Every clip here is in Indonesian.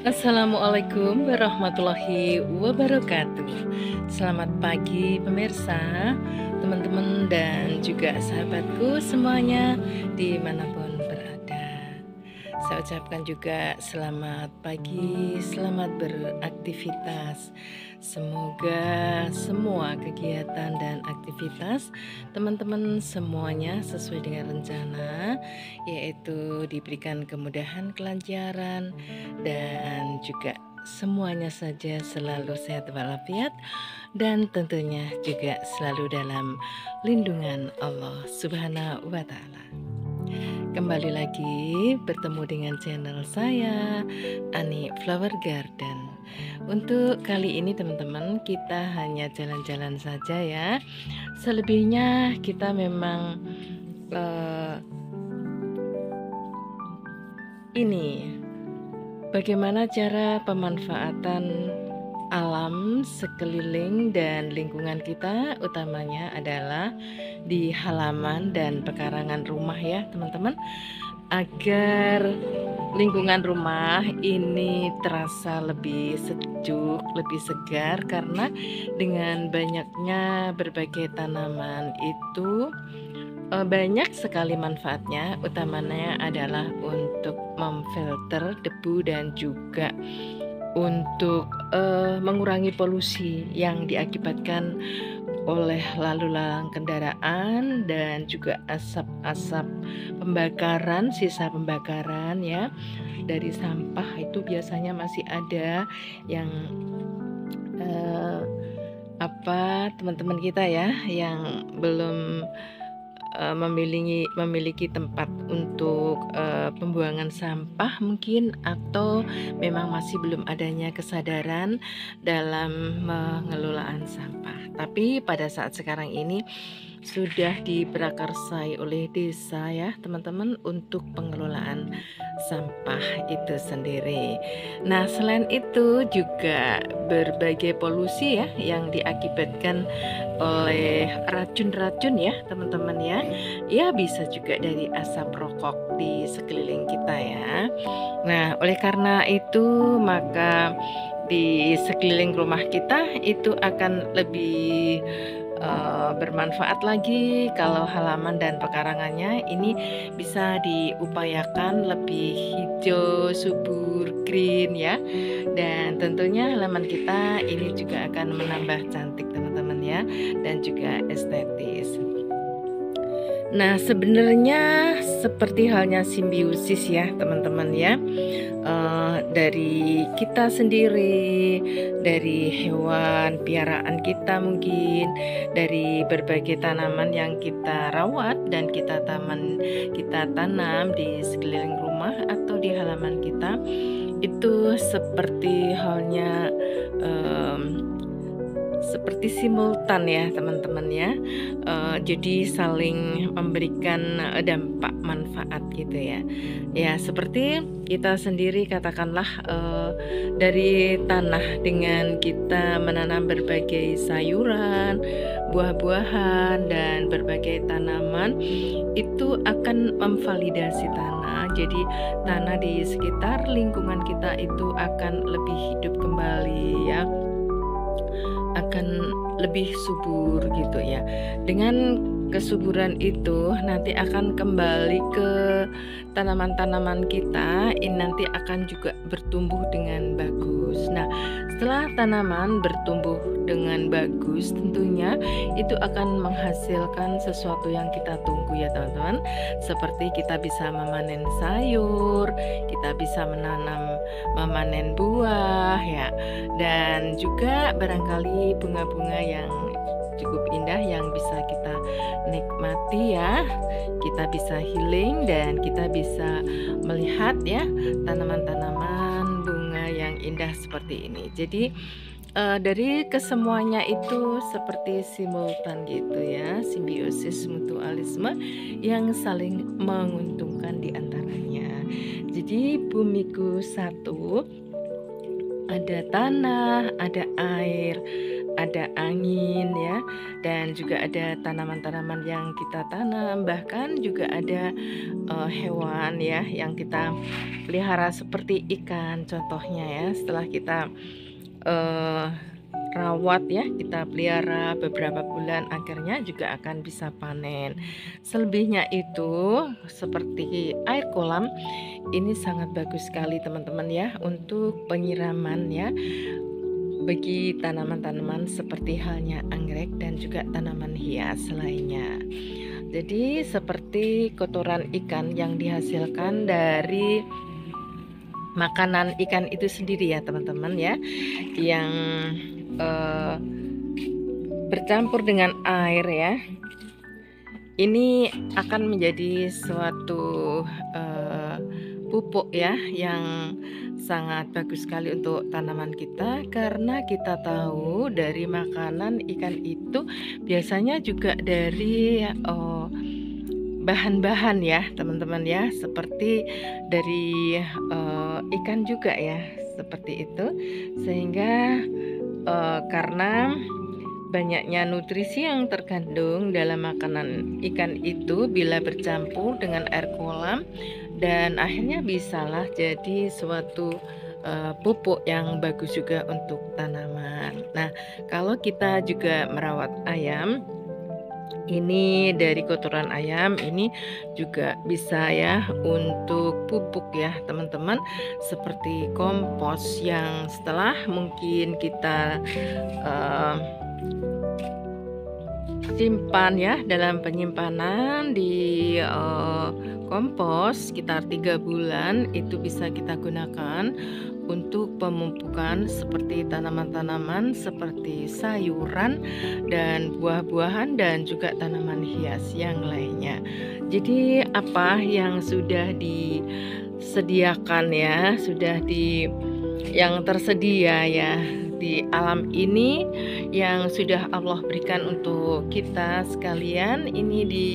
Assalamualaikum warahmatullahi wabarakatuh. Selamat pagi pemirsa, teman-teman dan juga sahabatku semuanya dimanapun berada. Saya ucapkan juga selamat pagi, selamat beraktivitas. Semoga semua kegiatan dan aktivitas teman-teman semuanya sesuai dengan rencana, yaitu diberikan kemudahan kelancaran dan juga semuanya saja selalu sehat walafiat dan tentunya juga selalu dalam lindungan Allah Subhanahu wa taala. Kembali lagi bertemu dengan channel saya, Ani Flower Garden. Untuk kali ini teman-teman, kita hanya jalan-jalan saja ya. Selebihnya kita memang ini bagaimana cara pemanfaatan alam sekeliling dan lingkungan kita, utamanya adalah di halaman dan pekarangan rumah ya teman-teman, agar lingkungan rumah ini terasa lebih sejuk, lebih segar, karena dengan banyaknya berbagai tanaman itu banyak sekali manfaatnya, utamanya adalah untuk memfilter debu dan juga untuk mengurangi polusi yang diakibatkan oleh lalu lalang kendaraan dan juga asap-asap pembakaran, sisa pembakaran ya dari sampah itu biasanya masih ada yang teman-teman kita ya yang belum memiliki tempat untuk pembuangan sampah mungkin, atau memang masih belum adanya kesadaran dalam pengelolaan sampah. Tapi pada saat sekarang ini sudah diprakarsai oleh desa ya teman-teman untuk pengelolaan sampah itu sendiri. Nah, selain itu juga berbagai polusi ya yang diakibatkan oleh racun-racun ya teman-teman ya. Ya bisa juga dari asap rokok di sekeliling kita ya. Nah, oleh karena itu maka di sekeliling rumah kita itu akan lebih bermanfaat lagi kalau halaman dan pekarangannya ini bisa diupayakan lebih hijau, subur, green ya. Dan tentunya halaman kita ini juga akan menambah cantik teman-teman ya, dan juga estetis. Nah, sebenarnya seperti halnya simbiosis ya teman-teman ya, dari kita sendiri, dari hewan piaraan kita mungkin, dari berbagai tanaman yang kita rawat dan kita tanam di sekeliling rumah atau di halaman kita, itu seperti halnya seperti simultan ya teman-teman ya. Jadi saling memberikan dampak manfaat gitu ya. Ya seperti kita sendiri katakanlah dari tanah dengan kita menanam berbagai sayuran, buah-buahan dan berbagai tanaman itu akan memvalidasi tanah. Jadi tanah di sekitar lingkungan kita itu akan lebih hidup kembali ya, akan lebih subur gitu ya. Dengan kesuburan itu nanti akan kembali ke tanaman-tanaman kita, ini nanti akan juga bertumbuh dengan bagus. Nah, setelah tanaman bertumbuh dengan bagus, tentunya itu akan menghasilkan sesuatu yang kita tunggu ya teman-teman. Seperti kita bisa memanen sayur, kita bisa memanen buah ya, dan juga barangkali bunga-bunga yang cukup indah yang bisa kita nikmati ya. Kita bisa healing dan kita bisa melihat ya tanaman-tanaman bunga yang indah seperti ini. Jadi dari kesemuanya itu seperti simultan gitu ya, simbiosis mutualisme yang saling menguntungkan di antaranya. Jadi bumiku satu, ada tanah, ada air, ada angin ya, dan juga ada tanaman-tanaman yang kita tanam, bahkan juga ada hewan ya yang kita pelihara seperti ikan contohnya ya. Setelah kita eh, rawat ya, kita pelihara beberapa bulan, akhirnya juga akan bisa panen. Selebihnya itu seperti air kolam, ini sangat bagus sekali teman-teman ya untuk penyiraman ya bagi tanaman-tanaman seperti halnya anggrek dan juga tanaman hias lainnya. Jadi seperti kotoran ikan yang dihasilkan dari makanan ikan itu sendiri ya teman-teman ya, yang bercampur dengan air ya, ini akan menjadi suatu pupuk ya yang sangat bagus sekali untuk tanaman kita, karena kita tahu dari makanan ikan itu biasanya juga dari bahan-bahan ya teman-teman ya, seperti dari ikan juga ya, seperti itu. Sehingga karena banyaknya nutrisi yang terkandung dalam makanan ikan itu bila bercampur dengan air kolam, dan akhirnya bisalah jadi suatu pupuk yang bagus juga untuk tanaman. Nah, kalau kita juga merawat ayam, ini dari kotoran ayam ini juga bisa ya untuk pupuk ya teman-teman, seperti kompos yang setelah mungkin kita simpan ya dalam penyimpanan di kompos sekitar 3 bulan, itu bisa kita gunakan untuk pemupukan seperti tanaman-tanaman seperti sayuran dan buah-buahan dan juga tanaman hias yang lainnya. Jadi apa yang sudah disediakan ya, yang tersedia ya di alam ini, yang sudah Allah berikan untuk kita sekalian, ini di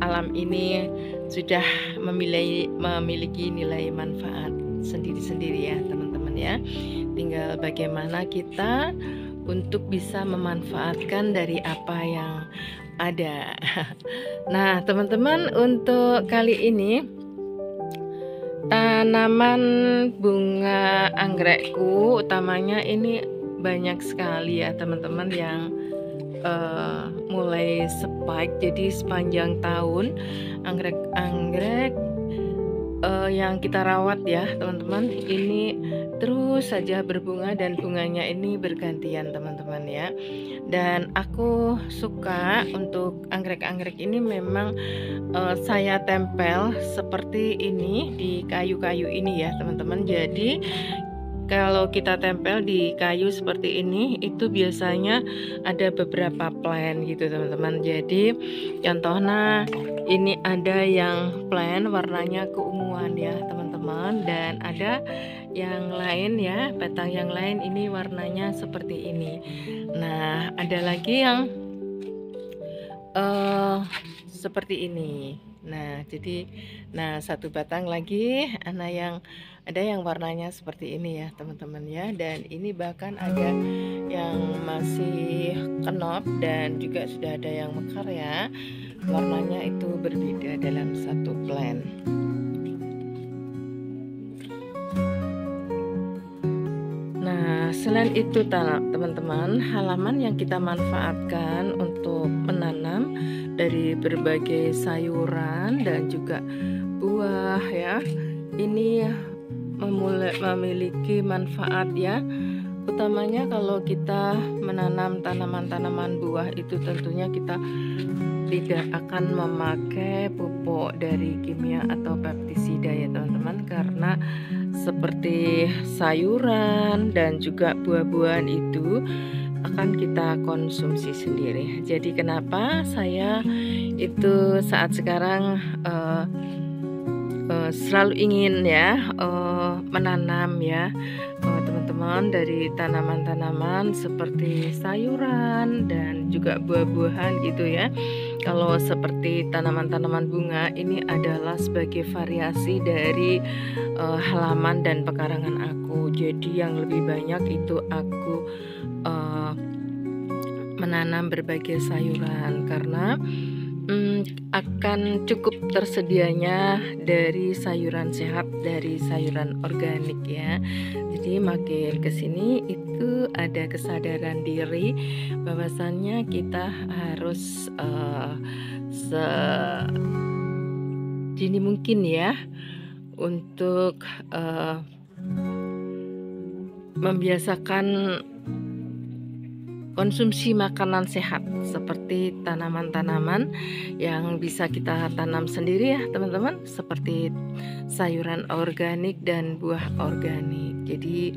alam ini sudah memiliki nilai manfaat sendiri-sendiri ya teman-teman ya. Tinggal bagaimana kita untuk bisa memanfaatkan dari apa yang ada. Nah teman-teman, untuk kali ini tanaman bunga anggrekku utamanya ini banyak sekali ya teman-teman yang mulai spike. Jadi sepanjang tahun anggrek-anggrek yang kita rawat ya teman-teman, ini terus saja berbunga dan bunganya ini bergantian teman-teman ya. Dan aku suka untuk anggrek-anggrek ini memang saya tempel seperti ini di kayu-kayu ini ya teman-teman. Jadi kalau kita tempel di kayu seperti ini, itu biasanya ada beberapa plan gitu teman-teman. Jadi contohnya ini ada yang plan warnanya keunguan ya teman-teman, dan ada yang lain ya, batang yang lain ini warnanya seperti ini. Nah ada lagi yang seperti ini. Nah jadi satu batang lagi ada yang warnanya seperti ini ya teman-teman ya. Dan ini bahkan ada yang masih kenop dan juga sudah ada yang mekar ya, warnanya itu berbeda dalam satu plant. Nah selain itu teman-teman, halaman yang kita manfaatkan untuk menanam dari berbagai sayuran dan juga buah ya, ini memiliki manfaat ya. Utamanya kalau kita menanam tanaman-tanaman buah itu tentunya kita tidak akan memakai pupuk dari kimia atau pestisida ya teman-teman, karena seperti sayuran dan juga buah-buahan itu akan kita konsumsi sendiri. Jadi kenapa saya itu saat sekarang selalu ingin ya menanam ya teman-teman dari tanaman-tanaman seperti sayuran dan juga buah-buahan gitu ya, kalau seperti tanaman-tanaman bunga ini adalah sebagai variasi dari halaman dan pekarangan aku. Jadi yang lebih banyak itu aku menanam berbagai sayuran karena akan cukup tersedianya dari sayuran sehat, dari sayuran organik ya. Jadi makin kesini itu ada kesadaran diri bahwasannya kita harus sedini mungkin ya untuk membiasakan konsumsi makanan sehat seperti tanaman-tanaman yang bisa kita tanam sendiri ya teman-teman, seperti sayuran organik dan buah organik. Jadi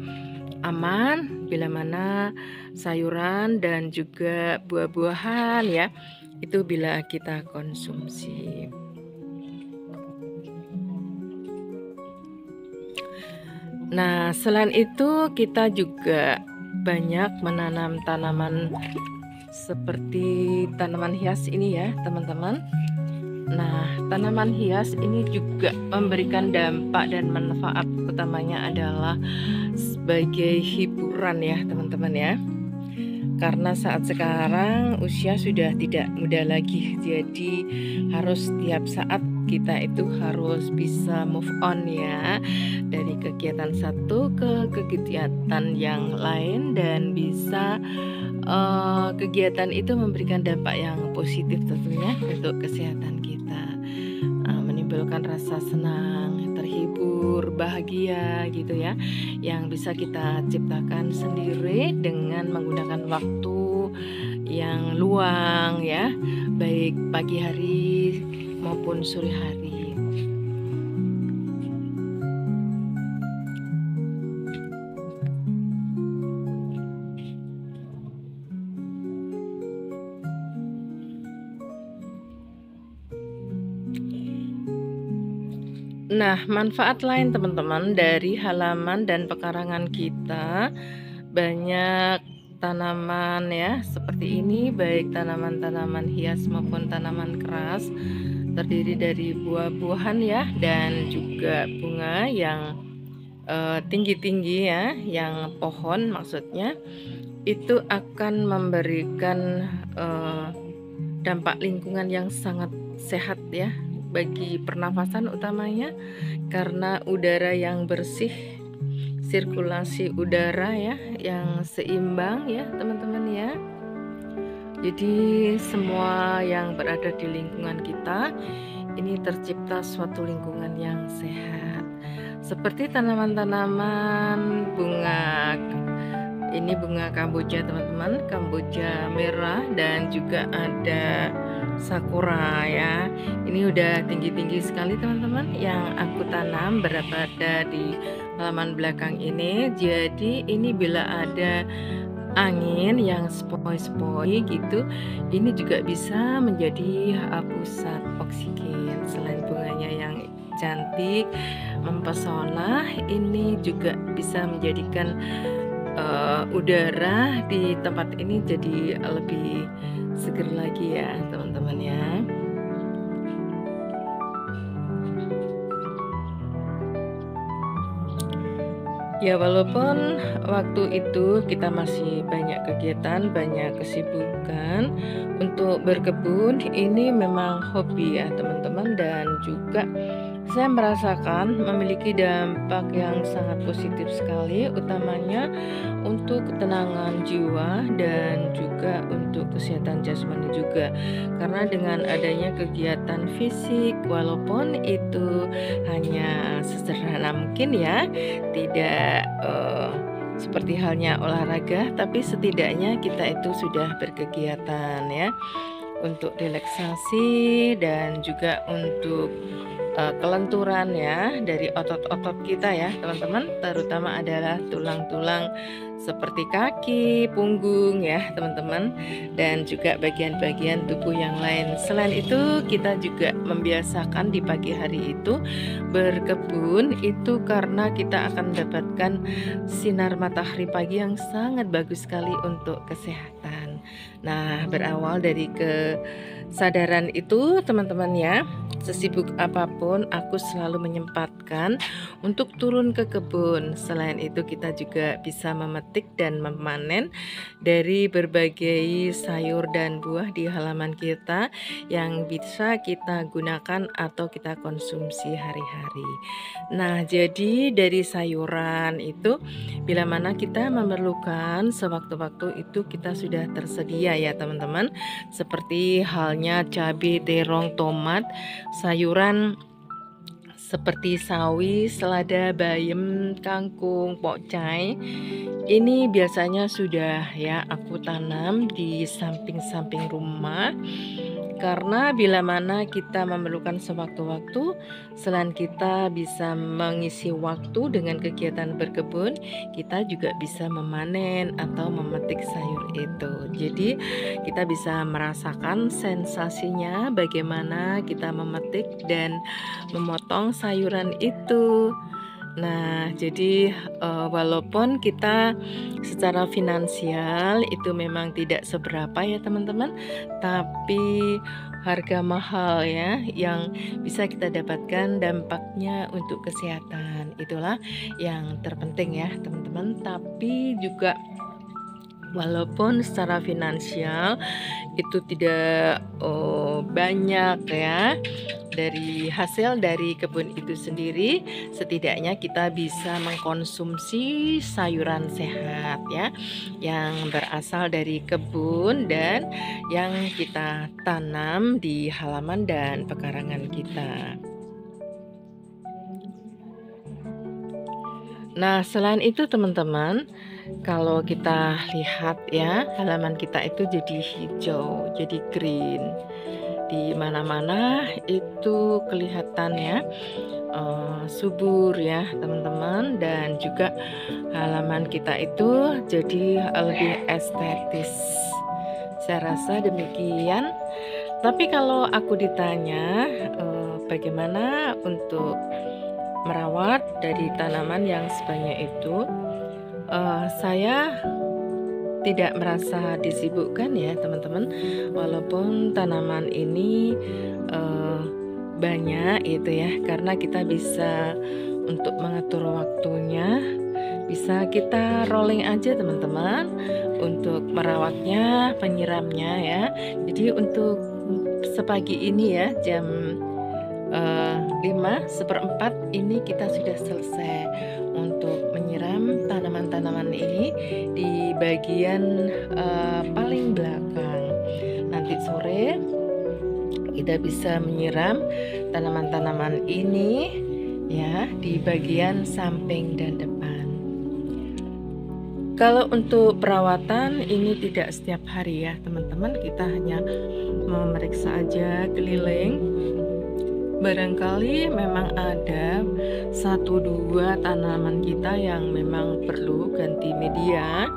aman bila mana sayuran dan juga buah-buahan ya itu bila kita konsumsi. Nah, selain itu kita juga banyak menanam tanaman seperti tanaman hias ini ya teman-teman. Nah, tanaman hias ini juga memberikan dampak dan manfaat utamanya adalah sebagai hiburan ya teman-teman ya. Karena saat sekarang usia sudah tidak muda lagi, jadi harus setiap saat kita itu harus bisa move on ya dari kegiatan satu ke kegiatan yang lain, dan bisa kegiatan itu memberikan dampak yang positif tentunya untuk kesehatan kita, menimbulkan rasa senang, terhibur, bahagia gitu ya, yang bisa kita ciptakan sendiri dengan menggunakan waktu yang luang ya, baik pagi hari maupun sore hari. Nah, manfaat lain teman-teman dari halaman dan pekarangan kita, banyak tanaman ya seperti ini, baik tanaman-tanaman hias maupun tanaman keras, terdiri dari buah-buahan ya dan juga bunga yang tinggi-tinggi ya, yang pohon maksudnya, itu akan memberikan dampak lingkungan yang sangat sehat ya bagi pernafasan utamanya, karena udara yang bersih, sirkulasi udara ya yang seimbang ya teman-teman ya. Jadi semua yang berada di lingkungan kita ini tercipta suatu lingkungan yang sehat. Seperti tanaman-tanaman bunga, ini bunga kamboja teman-teman, kamboja merah, dan juga ada sakura ya. Ini udah tinggi-tinggi sekali teman-teman yang aku tanam berada di halaman belakang ini. Jadi ini bila ada angin yang sepoi-sepoi gitu, ini juga bisa menjadi pusat oksigen. Selain bunganya yang cantik, mempesona, ini juga bisa menjadikan udara di tempat ini jadi lebih seger lagi ya teman-teman ya. Ya, walaupun waktu itu kita masih banyak kegiatan, banyak kesibukan untuk berkebun, ini memang hobi ya teman-teman, dan juga saya merasakan memiliki dampak yang sangat positif sekali, utamanya untuk ketenangan jiwa dan juga untuk kesehatan jasmani juga. Karena dengan adanya kegiatan fisik, walaupun itu hanya sesederhana mungkin ya, tidak seperti halnya olahraga, tapi setidaknya kita itu sudah berkegiatan ya, untuk relaksasi dan juga untuk kelenturan ya dari otot-otot kita ya teman-teman, terutama adalah tulang-tulang seperti kaki, punggung ya teman-teman, dan juga bagian-bagian tubuh yang lain. Selain itu kita juga membiasakan di pagi hari itu berkebun, itu karena kita akan mendapatkan sinar matahari pagi yang sangat bagus sekali untuk kesehatan. Nah, berawal dari kesadaran itu teman-teman ya, sesibuk apapun aku selalu menyempatkan untuk turun ke kebun. Selain itu kita juga bisa memetik dan memanen dari berbagai sayur dan buah di halaman kita yang bisa kita gunakan atau kita konsumsi hari-hari. Nah, jadi dari sayuran itu bila mana kita memerlukan sewaktu-waktu itu kita sudah tersedia ya teman-teman. Seperti halnya cabai, terong, tomat, sayuran seperti sawi, selada, bayam, kangkung, pokcai. Ini biasanya sudah ya aku tanam di samping-samping rumah. Karena bila mana kita memerlukan sewaktu-waktu, selain kita bisa mengisi waktu dengan kegiatan berkebun, kita juga bisa memanen atau memetik sayur itu. Jadi kita bisa merasakan sensasinya bagaimana kita memetik dan memotong sayuran itu. Nah, jadi walaupun kita secara finansial itu memang tidak seberapa ya teman-teman, tapi harga mahal ya yang bisa kita dapatkan dampaknya untuk kesehatan. Itulah yang terpenting ya teman-teman. Tapi juga walaupun secara finansial itu tidak banyak ya dari hasil dari kebun itu sendiri, setidaknya kita bisa mengkonsumsi sayuran sehat ya yang berasal dari kebun dan yang kita tanam di halaman dan pekarangan kita. Nah, selain itu teman-teman, kalau kita lihat ya, halaman kita itu jadi hijau, jadi green. Di mana-mana itu kelihatan ya subur ya teman-teman, dan juga halaman kita itu jadi lebih estetis. Saya rasa demikian. Tapi kalau aku ditanya bagaimana untuk merawat dari tanaman yang sebanyak itu, saya tidak merasa disibukkan ya teman-teman. Walaupun tanaman ini banyak itu ya, karena kita bisa untuk mengatur waktunya, bisa kita rolling aja teman-teman untuk merawatnya, penyiramnya ya. Jadi untuk sepagi ini ya jam 5:15 ini kita sudah selesai untuk menyiram tanaman-tanaman ini di bagian paling belakang. Nanti sore kita bisa menyiram tanaman-tanaman ini ya di bagian samping dan depan. Kalau untuk perawatan ini tidak setiap hari ya teman-teman, kita hanya memeriksa aja keliling. Barangkali memang ada 1-2 tanaman kita yang memang perlu ganti media,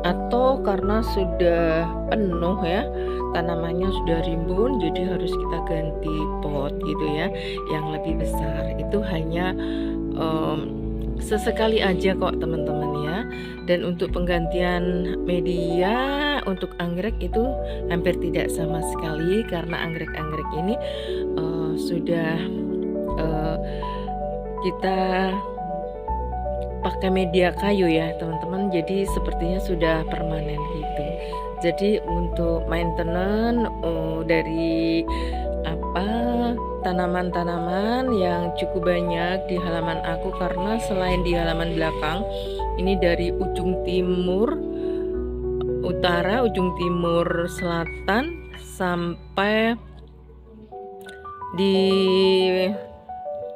atau karena sudah penuh ya tanamannya sudah rimbun, jadi harus kita ganti pot gitu ya yang lebih besar. Itu hanya sesekali aja kok teman-teman ya. Dan untuk penggantian media untuk anggrek itu hampir tidak sama sekali, karena anggrek-anggrek ini sudah kita pakai media kayu ya teman-teman, jadi sepertinya sudah permanen gitu. Jadi untuk maintenance dari tanaman-tanaman yang cukup banyak di halaman aku, karena selain di halaman belakang ini dari ujung timur utara, ujung timur selatan sampai di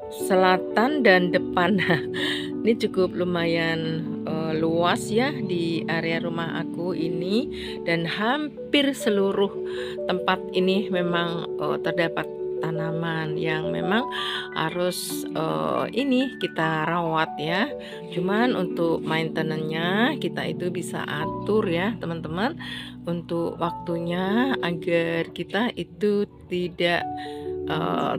selatan dan depan. Ini cukup lumayan luas ya di area rumah aku ini, dan hampir seluruh tempat ini memang terdapat tanaman yang memang harus ini kita rawat ya. Cuman untuk maintenance-nya kita itu bisa atur ya teman-teman untuk waktunya, agar kita itu tidak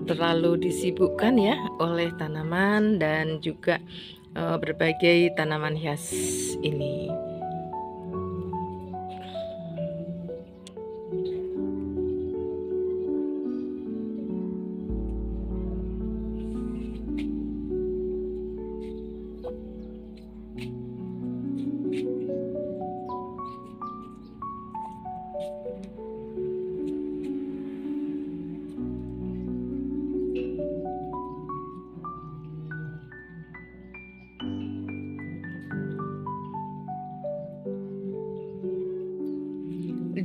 terlalu disibukkan ya oleh tanaman dan juga berbagai tanaman hias ini.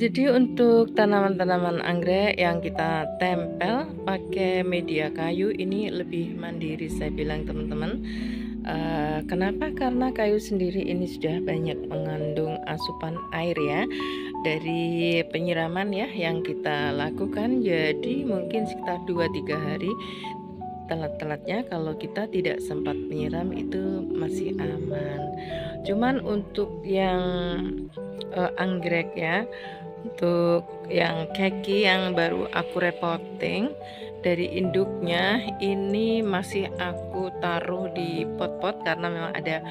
Jadi untuk tanaman-tanaman anggrek yang kita tempel pakai media kayu ini lebih mandiri saya bilang teman-teman. Kenapa? Karena kayu sendiri ini sudah banyak mengandung asupan air ya dari penyiraman ya yang kita lakukan. Jadi mungkin sekitar 2-3 hari telat-telatnya kalau kita tidak sempat menyiram itu masih aman. Cuman untuk yang anggrek ya, untuk yang keki yang baru aku repotting dari induknya ini masih aku taruh di pot-pot karena memang ada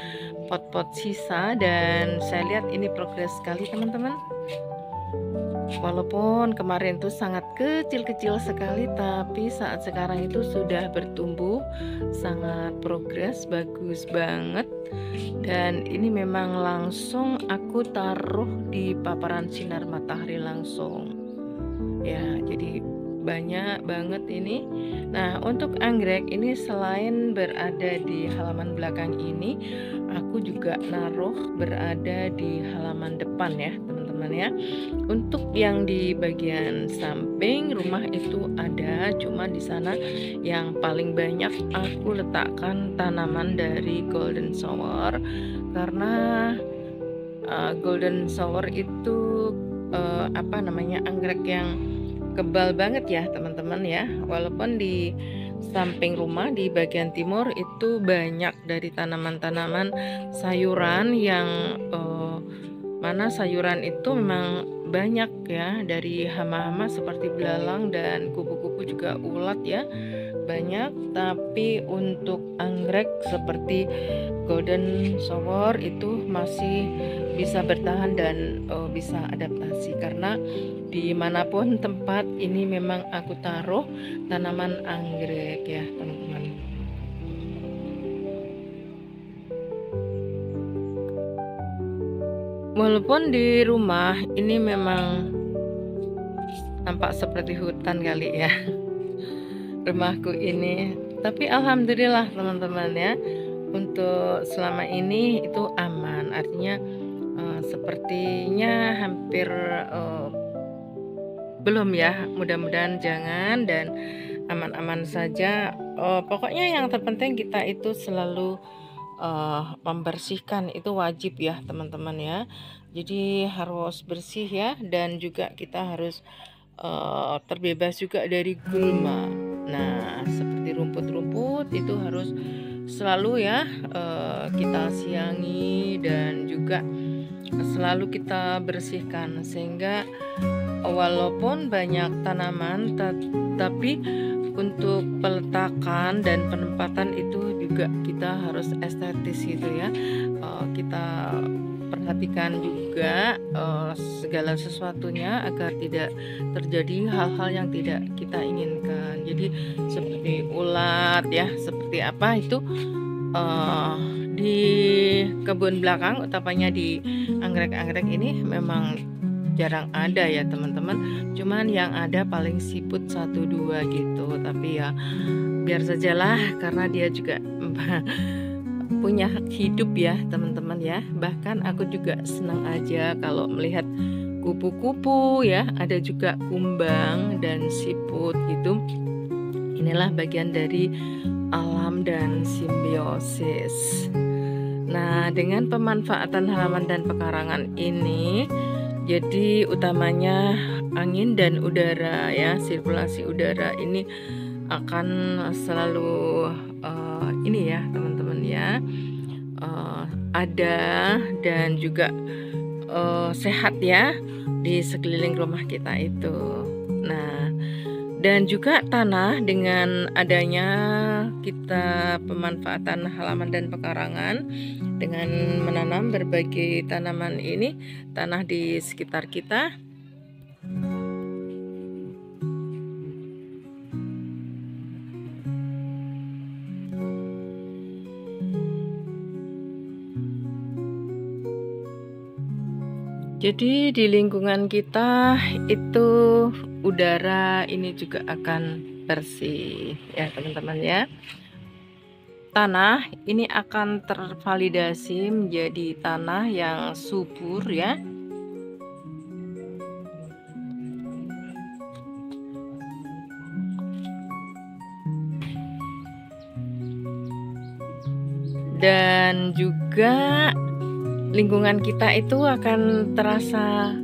pot-pot sisa dan saya lihat ini progres sekali teman-teman. Walaupun kemarin tuh sangat kecil-kecil sekali, tapi saat sekarang itu sudah bertumbuh sangat progres, bagus banget. Dan ini memang langsung aku taruh di paparan sinar matahari langsung. Ya, jadi banyak banget ini. Nah, untuk anggrek ini selain berada di halaman belakang ini, aku juga naruh berada di halaman depan ya, teman-teman ya. Untuk yang di bagian samping rumah itu ada, cuma di sana yang paling banyak aku letakkan tanaman dari golden shower karena golden shower itu anggrek yang kebal banget ya teman-teman ya. Walaupun di samping rumah di bagian timur itu banyak dari tanaman-tanaman sayuran yang mana sayuran itu memang banyak ya dari hama-hama seperti belalang dan kupu-kupu juga ulat ya banyak, tapi untuk anggrek seperti golden shower itu masih bisa bertahan dan bisa adaptasi karena dimanapun tempat ini memang aku taruh tanaman anggrek ya teman-teman. Walaupun di rumah ini memang nampak seperti hutan kali ya rumahku ini, tapi alhamdulillah teman-teman ya untuk selama ini itu aman, artinya sepertinya hampir belum ya, mudah-mudahan jangan dan aman-aman saja. Pokoknya yang terpenting kita itu selalu membersihkan, itu wajib ya teman-teman ya, jadi harus bersih ya, dan juga kita harus terbebas juga dari gulma. Nah seperti rumput-rumput itu harus selalu ya kita siangi dan juga selalu kita bersihkan sehingga walaupun banyak tanaman tapi untuk peletakan dan penempatan itu juga kita harus estetis gitu ya. Kita perhatikan juga segala sesuatunya agar tidak terjadi hal-hal yang tidak kita inginkan. Jadi seperti ulat ya, seperti apa itu di kebun belakang utamanya di anggrek-anggrek ini memang jarang ada ya teman-teman, cuman yang ada paling siput 1-2 gitu, tapi ya biar sajalah karena dia juga punya hak hidup ya teman-teman ya. Bahkan aku juga senang aja kalau melihat kupu-kupu ya, ada juga kumbang dan siput gitu. Inilah bagian dari alam dan simbiosis. Nah, dengan pemanfaatan halaman dan pekarangan ini, jadi utamanya angin dan udara ya, sirkulasi udara ini akan selalu ini ya teman-teman ya, ada dan juga sehat ya di sekeliling rumah kita itu. Nah, dan juga tanah dengan adanya kita pemanfaatan halaman dan pekarangan dengan menanam berbagai tanaman ini, tanah di sekitar kita jadi di lingkungan kita itu udara ini juga akan bersih ya teman-teman ya. Tanah ini akan tervalidasi menjadi tanah yang subur ya. dan juga lingkungan kita itu akan terasa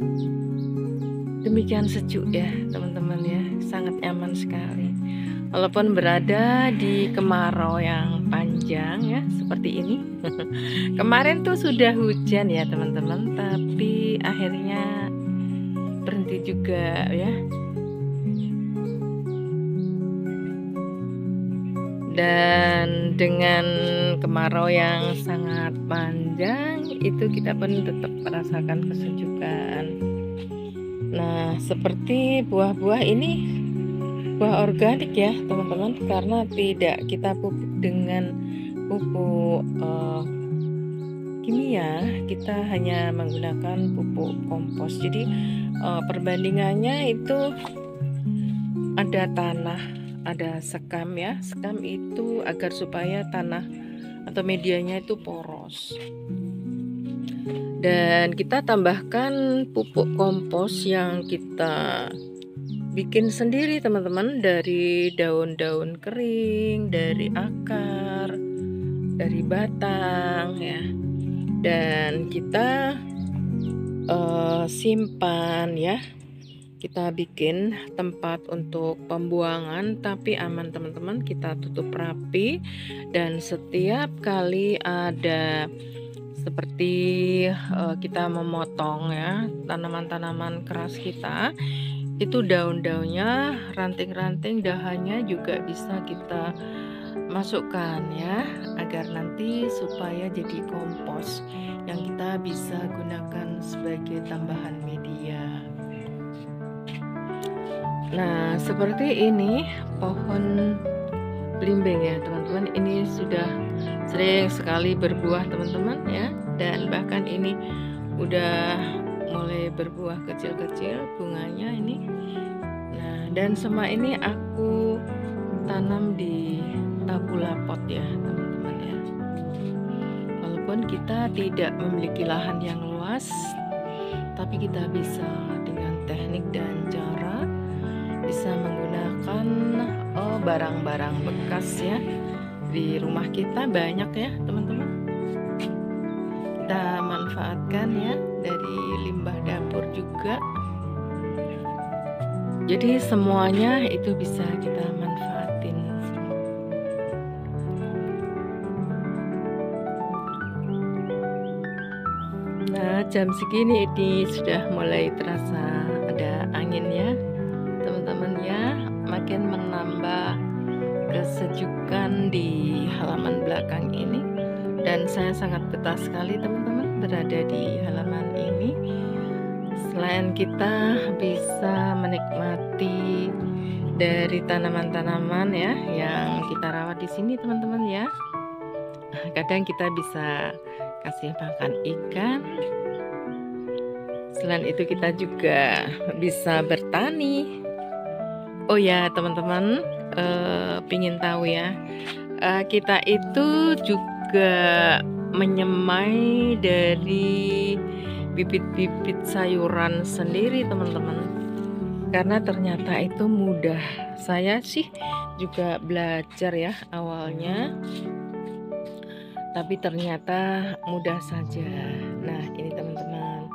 demikian sejuk ya teman-teman ya, sangat nyaman sekali. Walaupun berada di kemarau yang panjang ya seperti ini. Kemarin tuh sudah hujan ya teman-teman, tapi akhirnya berhenti juga ya. Dan dengan kemarau yang sangat panjang itu kita pun tetap merasakan kesejukan. Nah, seperti buah-buah ini buah organik ya teman-teman, karena tidak kita pupuk dengan pupuk kimia, kita hanya menggunakan pupuk kompos. Jadi perbandingannya itu ada tanah, ada sekam ya. Sekam itu agar supaya tanah atau medianya itu poros. Dan kita tambahkan pupuk kompos yang kita bikin sendiri teman-teman, dari daun-daun kering, dari akar, dari batang ya. Dan kita simpan ya. Kita bikin tempat untuk pembuangan tapi aman teman-teman, kita tutup rapi. Dan setiap kali ada seperti kita memotong ya tanaman-tanaman keras kita, itu daun-daunnya, ranting-ranting dahannya juga bisa kita masukkan ya, agar nanti supaya jadi kompos yang kita bisa gunakan sebagai tambahan media. Nah, seperti ini pohon belimbing ya teman-teman, ini sudah sering sekali berbuah teman-teman ya, dan bahkan ini udah mulai berbuah kecil-kecil bunganya ini. Nah, dan semua ini aku tanam di tabula pot ya teman-teman ya. Walaupun kita tidak memiliki lahan yang luas, tapi kita bisa dengan teknik dan cara bisa menggunakan barang-barang bekas ya. Di rumah kita banyak ya teman-teman, kita manfaatkan ya, dari limbah dapur juga. Jadi semuanya itu bisa kita manfaatin. Nah, jam segini ini sudah mulai terasa ada angin ya teman-teman ya, makin menambah kesejukan di halaman belakang ini. Dan saya sangat betah sekali teman-teman berada di halaman ini. Selain kita bisa menikmati dari tanaman-tanaman ya yang kita rawat di sini teman-teman ya, kadang kita bisa kasih makan ikan. Selain itu kita juga bisa bertani. Oh ya teman-teman, pingin tahu ya, kita itu juga menyemai dari bibit-bibit sayuran sendiri teman-teman, karena ternyata itu mudah. Saya sih juga belajar ya awalnya, tapi ternyata mudah saja. Nah ini teman-teman,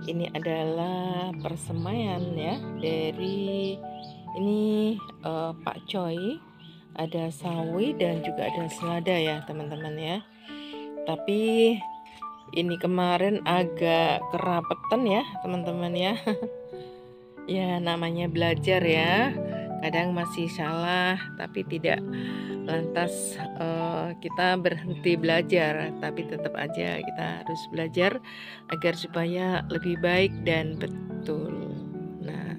ini adalah persemaian ya dari ini Pak Choi, ada sawi dan juga ada selada ya teman-teman ya. Tapi ini kemarin agak kerapetan ya teman-teman ya. Ya namanya belajar ya, kadang masih salah, tapi tidak lantas kita berhenti belajar, tapi tetap aja kita harus belajar agar supaya lebih baik dan betul. Nah,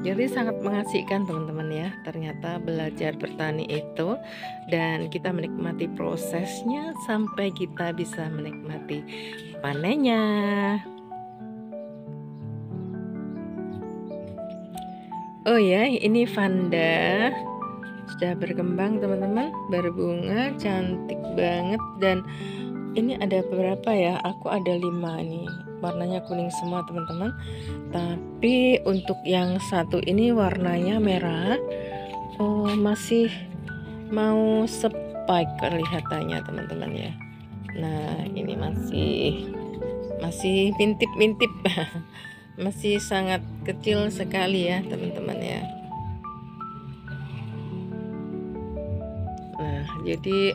jadi sangat mengasihkan teman-teman ya, ternyata belajar bertani itu, dan kita menikmati prosesnya sampai kita bisa menikmati panennya. Oh ya, ini vanda sudah berkembang teman-teman, berbunga cantik banget. Dan ini ada beberapa ya, aku ada 5 nih, warnanya kuning semua teman-teman. Tapi untuk yang satu ini warnanya merah, masih mau sampai kelihatannya teman-teman ya. Nah ini masih mintip-mintip masih sangat kecil sekali ya teman-teman ya. Nah jadi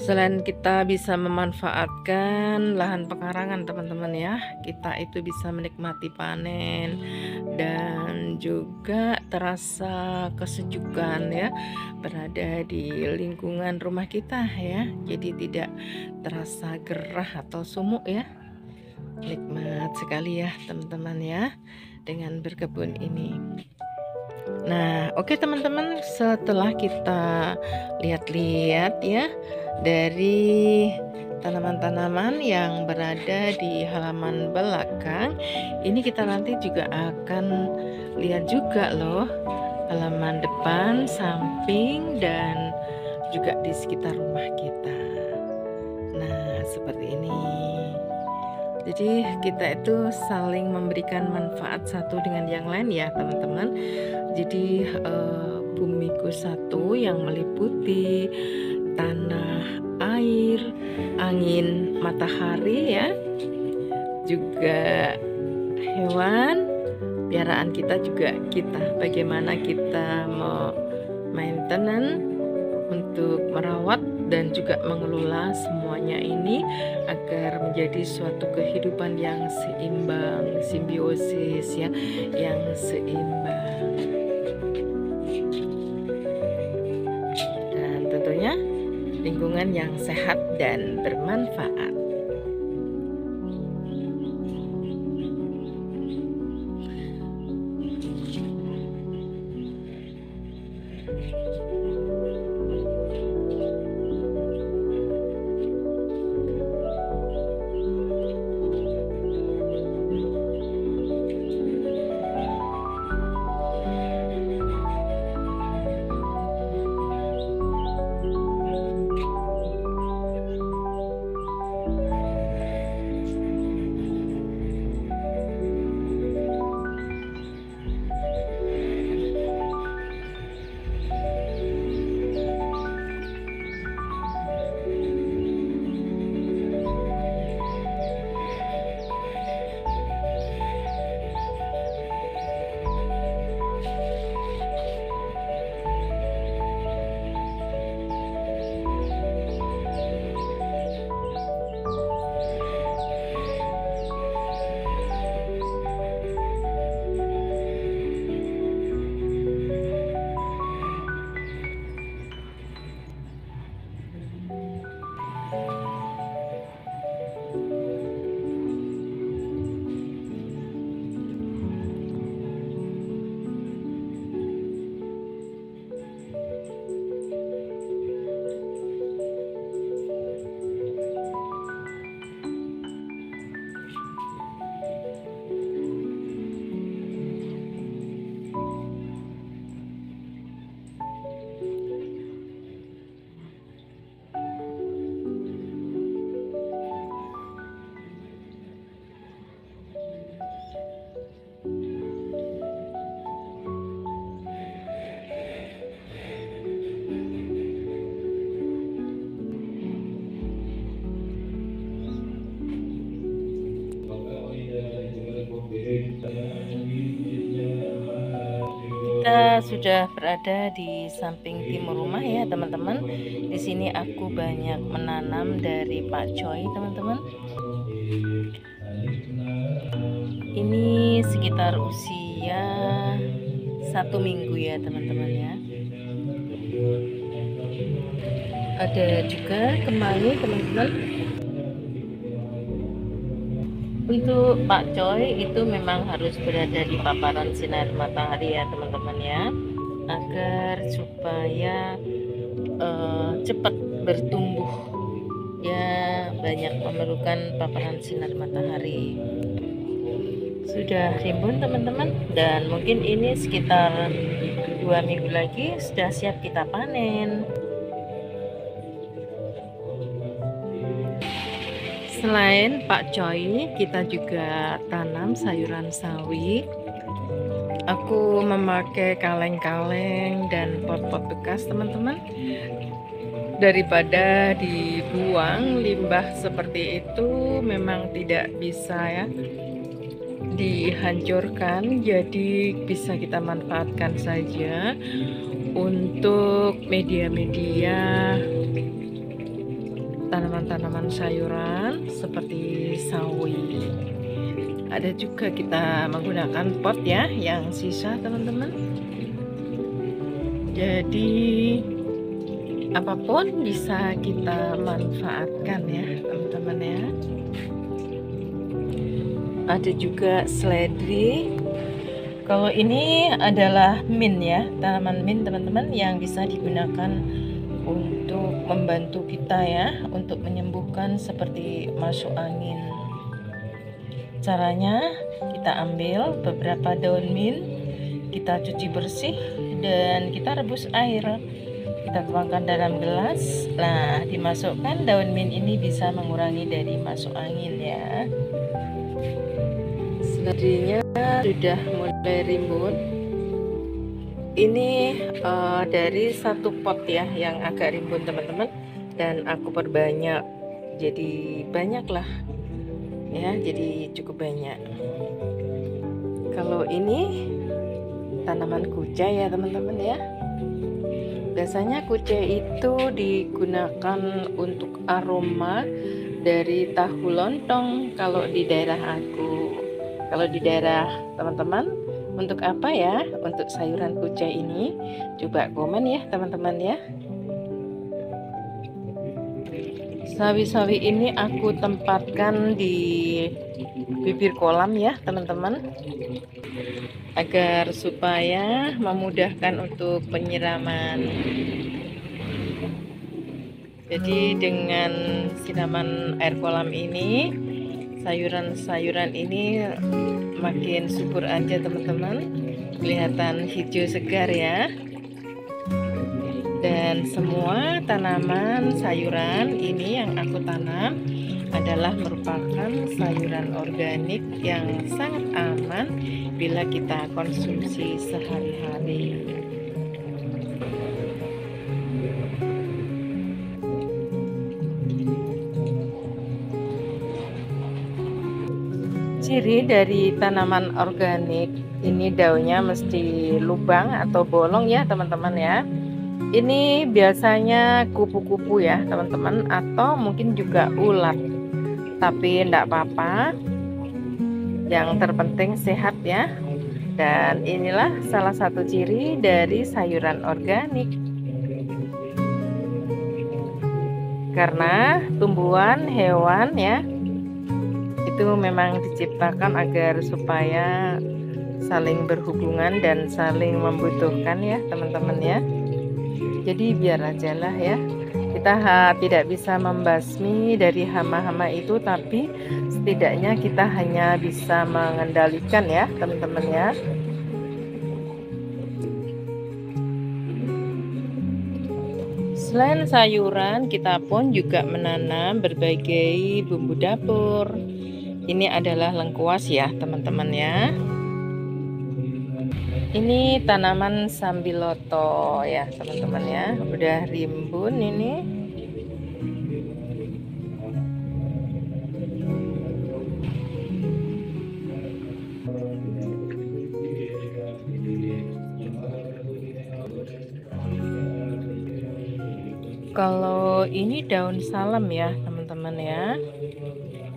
selain kita bisa memanfaatkan lahan pekarangan teman-teman ya, kita itu bisa menikmati panen dan juga terasa kesejukan ya berada di lingkungan rumah kita ya. Jadi tidak terasa gerah atau sumuk ya. Nikmat sekali ya teman-teman ya dengan berkebun ini. Nah, oke teman-teman, setelah kita lihat-lihat ya dari tanaman-tanaman yang berada di halaman belakang, ini kita nanti juga akan lihat juga loh halaman depan, samping, dan juga di sekitar rumah kita. Nah, seperti ini. Jadi kita itu saling memberikan manfaat satu dengan yang lain ya teman-teman. Jadi bumiku satu yang meliputi tanah, air, angin, matahari ya, juga hewan piaraan kita, juga kita bagaimana kita maintenance untuk merawat dan juga mengelola semuanya ini agar menjadi suatu kehidupan yang seimbang, simbiosis ya, yang seimbang. Dan tentunya lingkungan yang sehat dan bermanfaat. Kita sudah berada di samping timur rumah ya teman-teman. Di sini aku banyak menanam dari pakcoy teman-teman. Ini sekitar usia 1 minggu ya teman-teman ya. Ada juga kembali teman-teman. Untuk pakcoy itu memang harus berada di paparan sinar matahari ya teman-teman ya, agar supaya cepat bertumbuh ya, banyak memerlukan paparan sinar matahari. Sudah rimbun teman-teman, dan mungkin ini sekitar 2 minggu lagi sudah siap kita panen. Selain pakcoy, kita juga tanam sayuran sawi. Aku memakai kaleng-kaleng dan pot-pot bekas, teman-teman. Daripada dibuang limbah seperti itu, memang tidak bisa ya dihancurkan, jadi bisa kita manfaatkan saja untuk media-media tanaman-tanaman sayuran seperti sawi. Ada juga kita menggunakan pot ya yang sisa, teman-teman. Jadi apapun bisa kita manfaatkan ya, teman-teman ya. Ada juga seledri. Kalau ini adalah mint ya, tanaman mint, teman-teman, yang bisa digunakan untuk membantu kita ya, untuk menyembuhkan seperti masuk angin. Caranya, kita ambil beberapa daun mint, kita cuci bersih dan kita rebus air. Kita tuangkan dalam gelas. Nah, dimasukkan daun mint ini bisa mengurangi dari masuk angin ya. Seledrinya sudah mulai rimbun. Ini dari satu pot ya yang agak rimbun, teman-teman, dan aku perbanyak, jadi banyak lah ya, jadi cukup banyak. Kalau ini tanaman kucai ya, teman-teman ya. Biasanya kucai itu digunakan untuk aroma dari tahu lontong kalau di daerah aku. Kalau di daerah teman-teman untuk apa ya untuk sayuran kucai ini? Coba komen ya, teman-teman ya. Sawi-sawi ini aku tempatkan di bibir kolam ya, teman-teman, agar supaya memudahkan untuk penyiraman. Jadi dengan siraman air kolam ini, sayuran-sayuran ini makin subur aja, teman-teman. Kelihatan hijau segar ya. Dan semua tanaman sayuran ini yang aku tanam adalah merupakan sayuran organik yang sangat aman bila kita konsumsi sehari-hari. Ciri dari tanaman organik ini, daunnya mesti lubang atau bolong ya, teman-teman ya. Ini biasanya kupu-kupu ya, teman-teman, atau mungkin juga ulat. Tapi enggak apa-apa. Yang terpenting sehat ya. Dan inilah salah satu ciri dari sayuran organik. Karena tumbuhan, hewan ya, itu memang diciptakan agar supaya saling berhubungan dan saling membutuhkan ya, teman-teman ya. Jadi biar aja lah ya, kita tidak bisa membasmi dari hama-hama itu, tapi setidaknya kita hanya bisa mengendalikan ya, teman-teman ya. Selain sayuran, kita pun juga menanam berbagai bumbu dapur. Ini adalah lengkuas ya, teman-teman ya. Ini tanaman sambiloto ya, teman-teman ya. Udah rimbun ini. Kalau ini daun salam ya, teman-teman ya.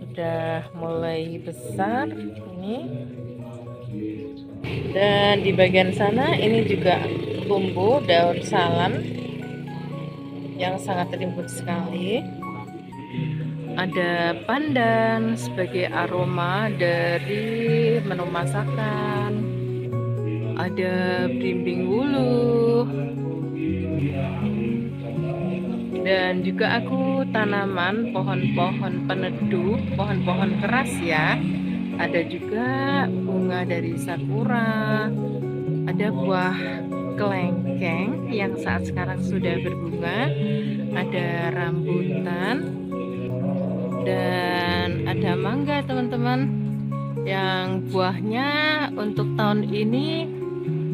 Udah mulai besar ini. Dan di bagian sana ini juga tumbuh daun salam yang sangat rimbun sekali. Ada pandan sebagai aroma dari menu masakan. Ada belimbing wuluh. Dan juga aku tanaman pohon-pohon peneduh, pohon-pohon keras ya. Ada juga bunga dari sakura, ada buah kelengkeng yang saat sekarang sudah berbunga, ada rambutan, Dan ada mangga teman-teman, yang buahnya untuk tahun ini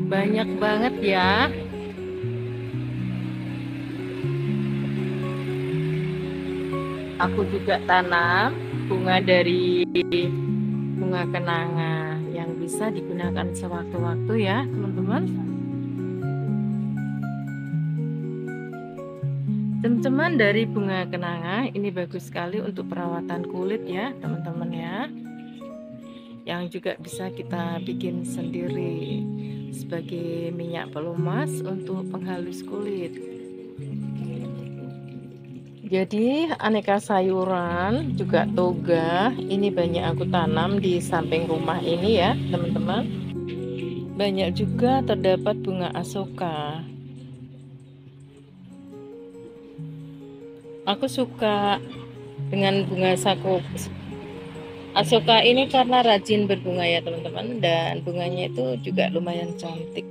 banyak banget ya. Aku juga tanam bunga dari bunga kenanga yang bisa digunakan sewaktu-waktu ya teman-teman. Cem-ceman dari bunga kenanga ini bagus sekali untuk perawatan kulit ya teman-teman ya, yang juga bisa kita bikin sendiri sebagai minyak pelumas untuk penghalus kulit. Jadi aneka sayuran juga toga ini banyak aku tanam di samping rumah ini ya teman-teman. Banyak juga terdapat bunga asoka. Aku suka dengan bunga asoka ini karena rajin berbunga ya teman-teman, dan bunganya itu juga lumayan cantik.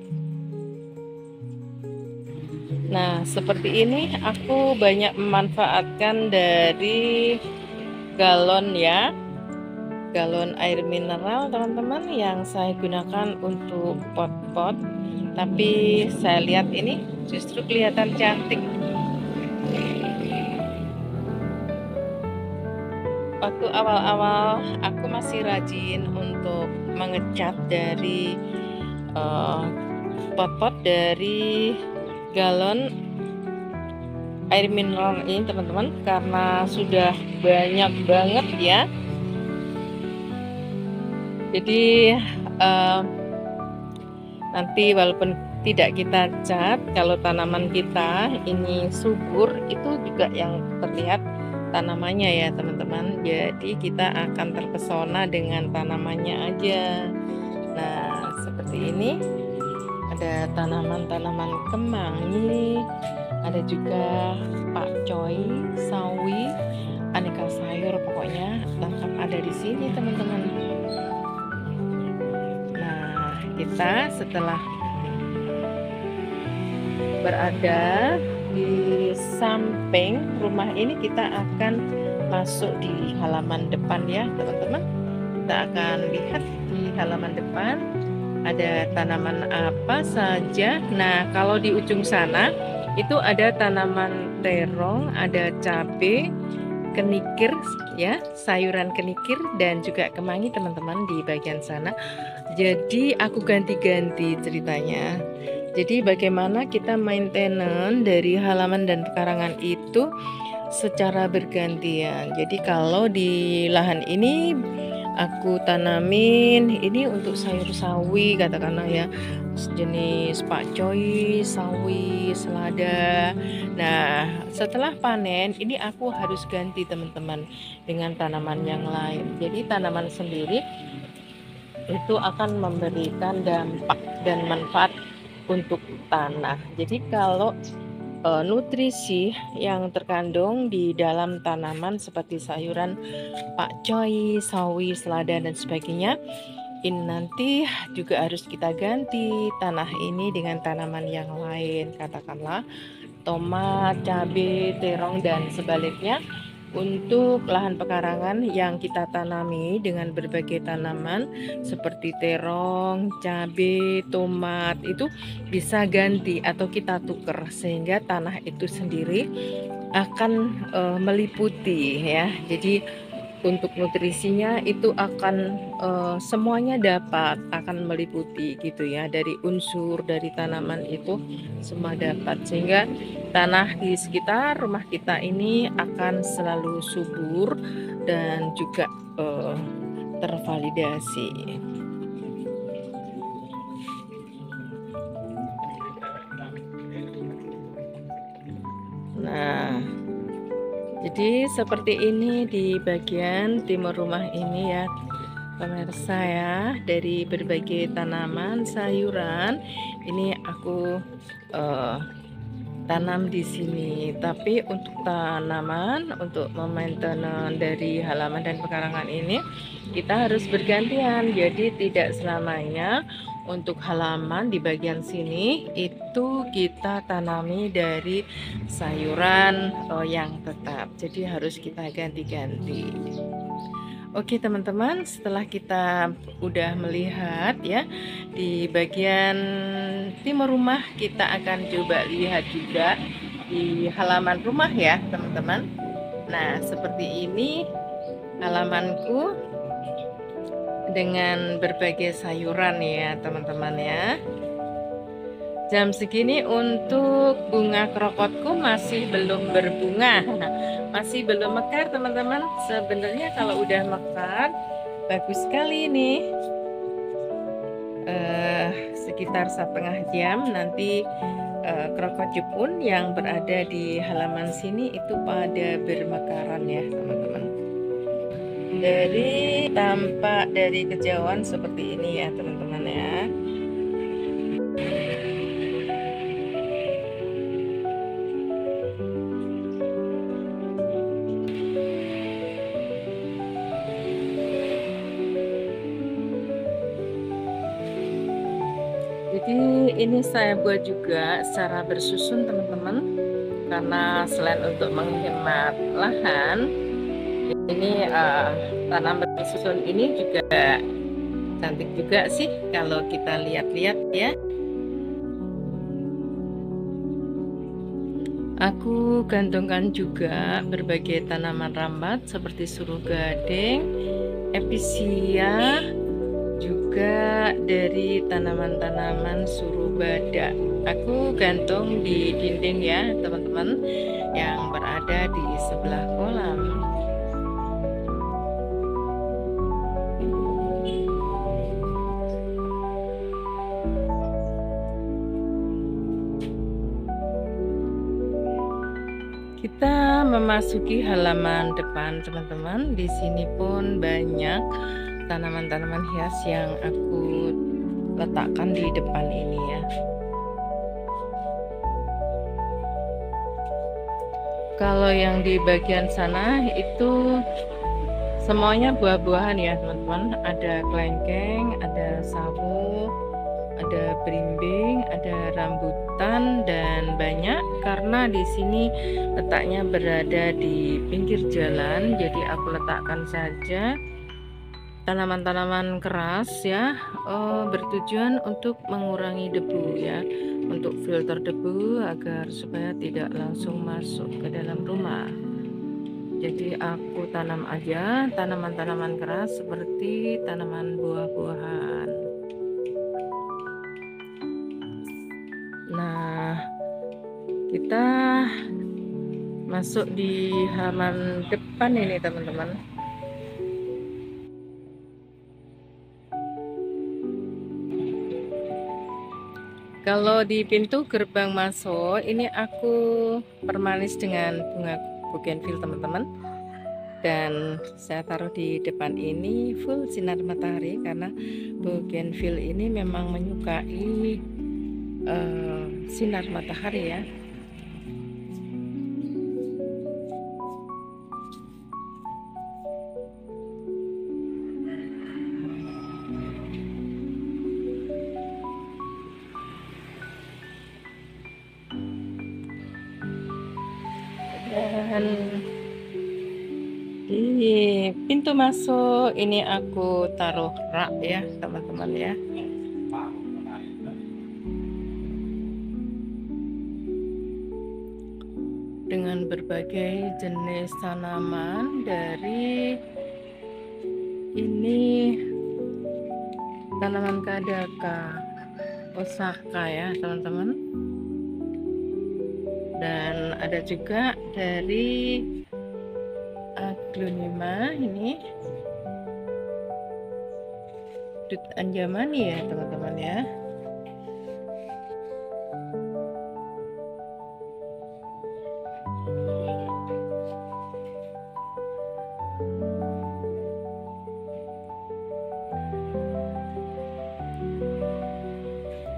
Nah, seperti ini aku banyak memanfaatkan dari galon ya, galon air mineral teman-teman, yang saya gunakan untuk pot-pot. Tapi saya lihat ini justru kelihatan cantik. Waktu awal-awal aku masih rajin untuk mengecat dari pot-pot dari galon air mineral ini teman-teman, karena sudah banyak banget ya. Jadi nanti walaupun tidak kita cat, kalau tanaman kita ini subur, itu juga yang terlihat tanamannya ya teman-teman. Jadi kita akan terpesona dengan tanamannya aja. Nah, seperti ini ada tanaman-tanaman kemangi, ada juga pakcoy, sawi, aneka sayur, pokoknya lengkap ada di sini teman-teman. Nah, kita setelah berada di samping rumah ini, kita akan masuk di halaman depan ya teman-teman. Kita akan lihat di halaman depan ada tanaman apa saja. Nah, kalau di ujung sana itu ada tanaman terong, ada cabai, kenikir ya, sayuran kenikir, dan juga kemangi teman-teman di bagian sana. Jadi aku ganti-ganti ceritanya. Jadi bagaimana kita maintenance dari halaman dan pekarangan itu secara bergantian. Jadi kalau di lahan ini aku tanamin ini untuk sayur sawi katakanlah ya, jenis pakcoy, sawi, selada. Nah, setelah panen ini aku harus ganti teman-teman dengan tanaman yang lain. Jadi tanaman sendiri itu akan memberikan dampak dan manfaat untuk tanah. Jadi kalau nutrisi yang terkandung di dalam tanaman seperti sayuran pakcoy, sawi, selada dan sebagainya, ini nanti juga harus kita ganti tanah ini dengan tanaman yang lain, katakanlah tomat, cabai, terong dan sebaliknya. Untuk lahan pekarangan yang kita tanami dengan berbagai tanaman seperti terong, cabai, tomat, itu bisa ganti atau kita tuker sehingga tanah itu sendiri akan meliputi ya. Jadi untuk nutrisinya itu akan semuanya dapat, akan meliputi gitu ya, dari unsur dari tanaman itu semua dapat, sehingga tanah di sekitar rumah kita ini akan selalu subur dan juga tervalidasi. Nah, jadi seperti ini di bagian timur rumah ini ya pemirsa ya, dari berbagai tanaman sayuran ini aku tanam di sini. Tapi untuk tanaman, untuk memainten dari halaman dan pekarangan ini kita harus bergantian. Jadi tidak selamanya untuk halaman di bagian sini itu kita tanami dari sayuran yang tetap, jadi harus kita ganti-ganti. Oke teman-teman, setelah kita udah melihat ya di bagian timur rumah, kita akan coba lihat juga di halaman rumah ya teman-teman. Nah, seperti ini halamanku dengan berbagai sayuran ya teman-teman ya. Jam segini untuk bunga krokotku masih belum berbunga, masih belum mekar teman-teman. Sebenarnya kalau udah mekar bagus sekali nih. Sekitar setengah jam nanti krokot Jepun yang berada di halaman sini itu pada bermekaran ya teman-teman. Dari tampak dari kejauhan seperti ini ya teman-teman ya. Jadi ini saya buat juga secara bersusun teman-teman, karena selain untuk menghemat lahan, ini tanam bersusun ini juga cantik juga sih kalau kita lihat-lihat ya. Aku gantungkan juga berbagai tanaman rambat seperti suruh gading, episia, juga dari tanaman-tanaman suruh badak. Aku gantung di dinding ya teman-teman yang berada di sebelah kolam. Kita memasuki halaman depan teman-teman. Di sini pun banyak tanaman-tanaman hias yang aku letakkan di depan ini ya. Kalau yang di bagian sana itu semuanya buah-buahan ya teman-teman. Ada kelengkeng, ada sawo, ada berimbing, ada rambutan dan banyak, karena di sini letaknya berada di pinggir jalan, jadi aku letakkan saja tanaman-tanaman keras ya, bertujuan untuk mengurangi debu ya, untuk filter debu agar supaya tidak langsung masuk ke dalam rumah. Jadi aku tanam aja tanaman-tanaman keras seperti tanaman buah-buahan. Nah, kita masuk di halaman depan ini teman-teman. Kalau di pintu gerbang masuk ini aku permanis dengan bunga bougainville teman-teman, dan saya taruh di depan ini full sinar matahari karena bougainville ini memang menyukai sinar matahari ya. Dan di pintu masuk ini aku taruh rak ya teman-teman ya. Dengan berbagai jenis tanaman, dari ini tanaman kadaka, osaka ya teman-teman, dan ada juga dari aglonema, ini dut anjamani ya teman-teman ya.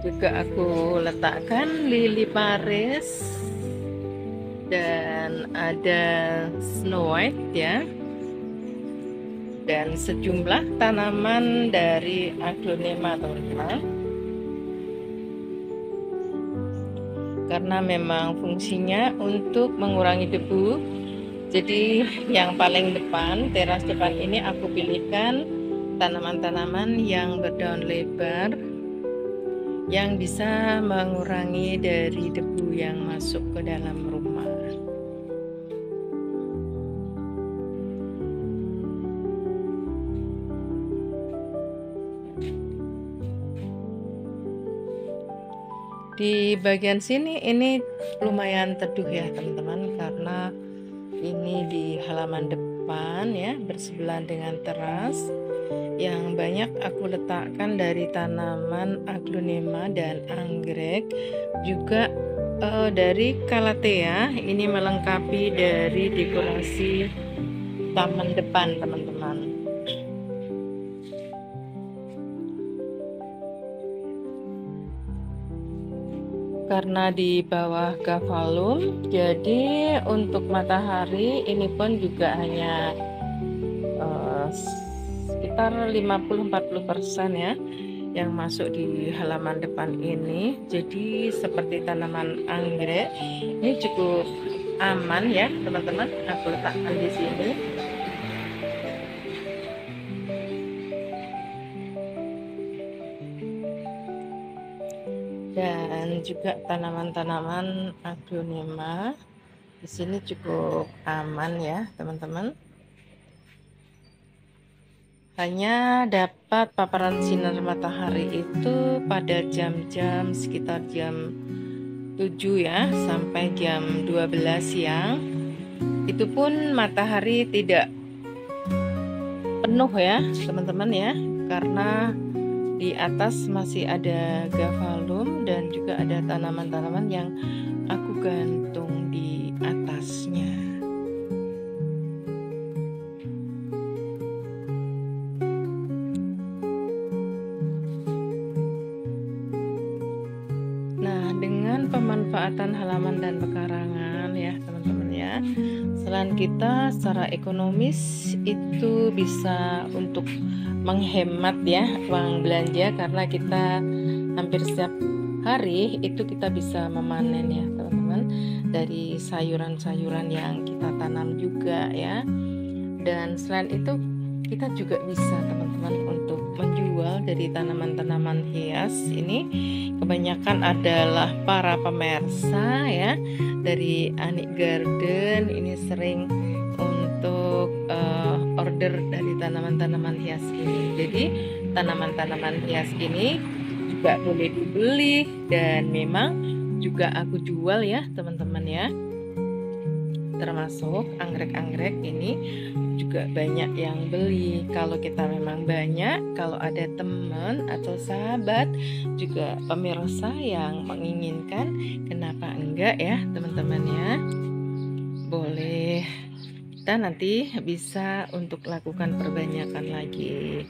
Juga aku letakkan lili Paris dan ada Snow White ya, dan sejumlah tanaman dari aglonema teman-teman. karena memang fungsinya untuk mengurangi debu. Jadi yang paling depan, teras depan ini aku pilihkan tanaman-tanaman yang berdaun lebar yang bisa mengurangi dari debu yang masuk ke dalam rumah. Di bagian sini ini lumayan teduh ya teman-teman, karena ini di halaman depan ya, bersebelahan dengan teras. Yang banyak aku letakkan dari tanaman aglonema dan anggrek, juga dari calathea. Ini melengkapi dari dekorasi taman depan teman-teman. Karena di bawah gavalum, jadi untuk matahari ini pun juga hanya sekitar 50-40% ya yang masuk di halaman depan ini. Jadi seperti tanaman anggrek ini cukup aman ya teman-teman, aku letakkan di sini. Dan juga tanaman-tanaman aglonema di sini cukup aman ya teman-teman. Hanya dapat paparan sinar matahari itu pada jam-jam sekitar jam 7 ya sampai jam 12 siang. Itu pun matahari tidak penuh ya teman-teman ya, karena di atas masih ada gavalum dan juga ada tanaman-tanaman yang aku gantung di atasnya. Nah, dengan pemanfaatan halaman dan pekarangan ya teman-teman ya, selain kita secara ekonomis itu bisa untuk menghemat ya uang belanja, karena kita hampir setiap hari itu kita bisa memanen ya teman-teman dari sayuran-sayuran yang kita tanam juga ya. Dan selain itu kita juga bisa teman-teman untuk menjual dari tanaman-tanaman hias ini. Kebanyakan adalah para pemirsa ya dari Anik Garden ini sering untuk order dari tanaman-tanaman hias ini. Jadi tanaman-tanaman hias ini juga boleh dibeli dan memang juga aku jual ya teman-teman ya. Termasuk anggrek-anggrek ini juga banyak yang beli. Kalau kita memang banyak, kalau ada teman atau sahabat juga pemirsa yang menginginkan, kenapa enggak ya teman-teman ya, boleh kita nanti bisa untuk lakukan perbanyakan lagi.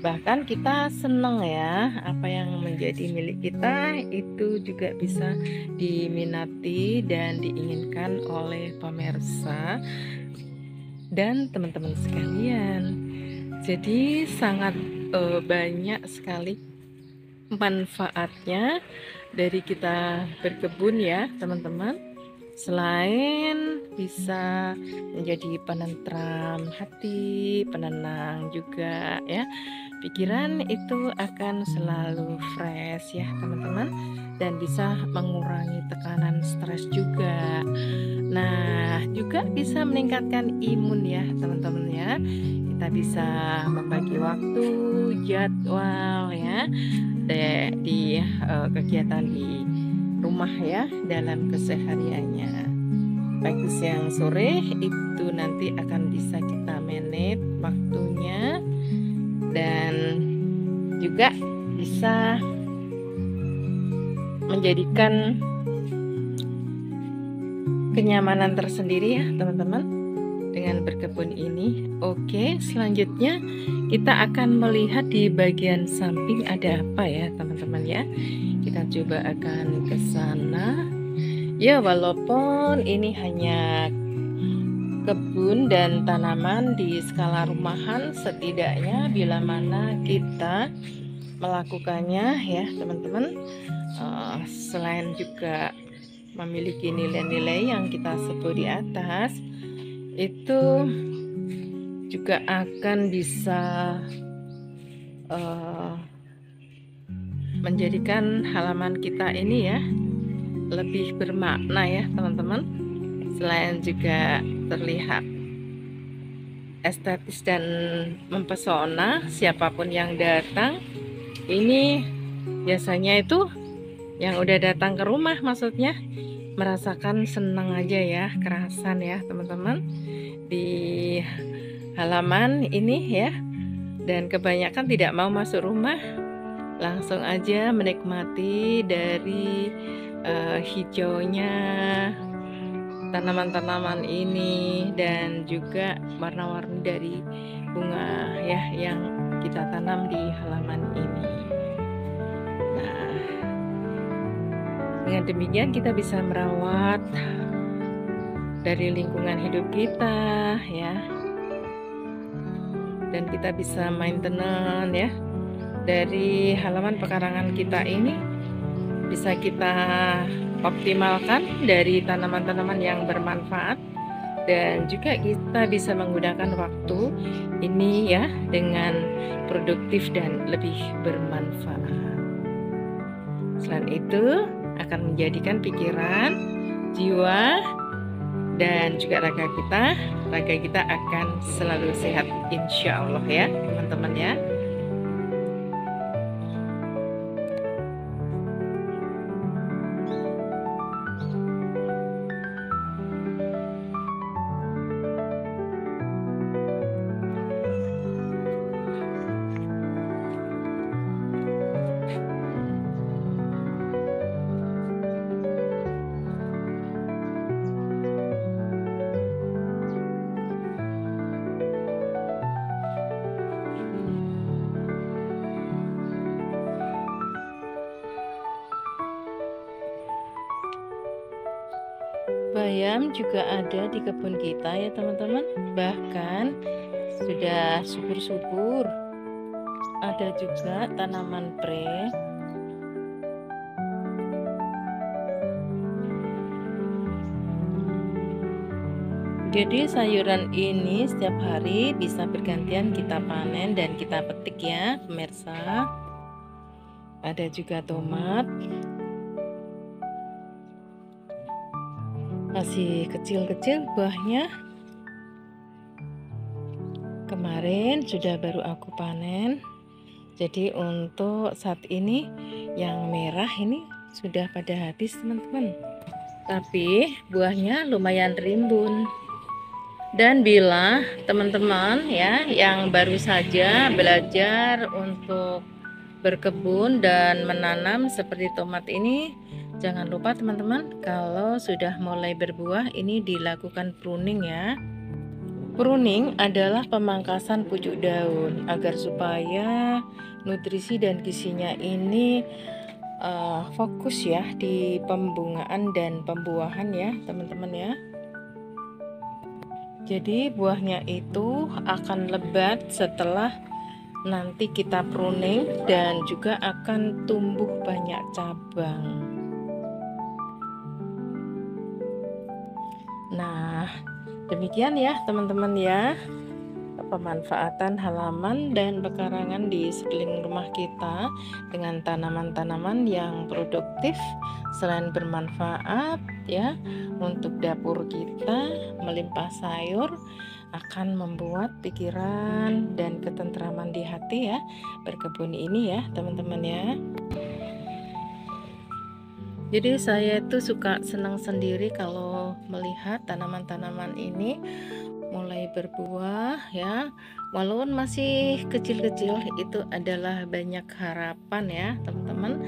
Bahkan kita senang ya, apa yang menjadi milik kita itu juga bisa diminati dan diinginkan oleh pemirsa dan teman-teman sekalian. Jadi sangat banyak sekali manfaatnya dari kita berkebun ya teman-teman. Selain bisa menjadi penentram hati, penenang juga ya, pikiran itu akan selalu fresh ya teman-teman, dan bisa mengurangi tekanan stres juga. Nah, juga bisa meningkatkan imun ya teman-teman ya. Kita bisa membagi waktu, jadwal ya di kegiatan di rumah ya dalam kesehariannya. Pagi, siang, sore itu nanti akan bisa kita manage waktunya, dan juga bisa menjadikan kenyamanan tersendiri ya teman-teman dengan berkebun ini. Oke, selanjutnya kita akan melihat di bagian samping ada apa ya teman-teman ya. Kita coba akan ke sana. Ya, walaupun ini hanya kebun dan tanaman di skala rumahan, setidaknya bila mana kita melakukannya ya teman-teman. Selain juga memiliki nilai-nilai yang kita sebut di atas, itu juga akan bisa menjadikan halaman kita ini ya lebih bermakna ya teman-teman. Selain juga terlihat estetis dan mempesona, siapapun yang datang ini biasanya itu yang udah datang ke rumah maksudnya merasakan senang aja ya, kerasan ya teman-teman di halaman ini ya. Dan kebanyakan tidak mau masuk rumah, langsung aja menikmati dari hijaunya tanaman-tanaman ini dan juga warna-warni dari bunga ya yang kita tanam di halaman ini. Nah, dengan demikian kita bisa merawat dari lingkungan hidup kita ya, dan kita bisa maintenance ya dari halaman pekarangan kita ini, bisa kita optimalkan dari tanaman-tanaman yang bermanfaat, dan juga kita bisa menggunakan waktu ini ya dengan produktif dan lebih bermanfaat. Selain itu akan menjadikan pikiran, jiwa, dan juga raga kita akan selalu sehat insya Allah ya teman-teman ya. Bayam juga ada di kebun kita ya teman-teman, bahkan sudah subur-subur. Ada juga tanaman pre. Jadi sayuran ini setiap hari bisa bergantian kita panen dan kita petik ya pemirsa. Ada juga tomat, masih kecil-kecil buahnya. Kemarin sudah baru aku panen. Jadi untuk saat ini yang merah ini sudah pada habis teman-teman. Tapi buahnya lumayan rimbun. Dan bila teman-teman ya yang baru saja belajar untuk berkebun dan menanam seperti tomat ini, jangan lupa teman-teman kalau sudah mulai berbuah ini dilakukan pruning ya. Pruning adalah pemangkasan pucuk daun agar supaya nutrisi dan gizinya ini fokus ya di pembungaan dan pembuahan ya teman-teman ya. Jadi buahnya itu akan lebat setelah nanti kita pruning dan juga akan tumbuh banyak cabang. Nah, demikian ya teman-teman ya pemanfaatan halaman dan pekarangan di sekeliling rumah kita dengan tanaman-tanaman yang produktif selain bermanfaat ya untuk dapur kita, melimpah sayur, akan membuat pikiran dan ketentraman di hati ya berkebun ini ya teman-teman ya. Jadi saya itu suka senang sendiri kalau melihat tanaman-tanaman ini mulai berbuah ya, walaupun masih kecil-kecil itu adalah banyak harapan ya teman-teman.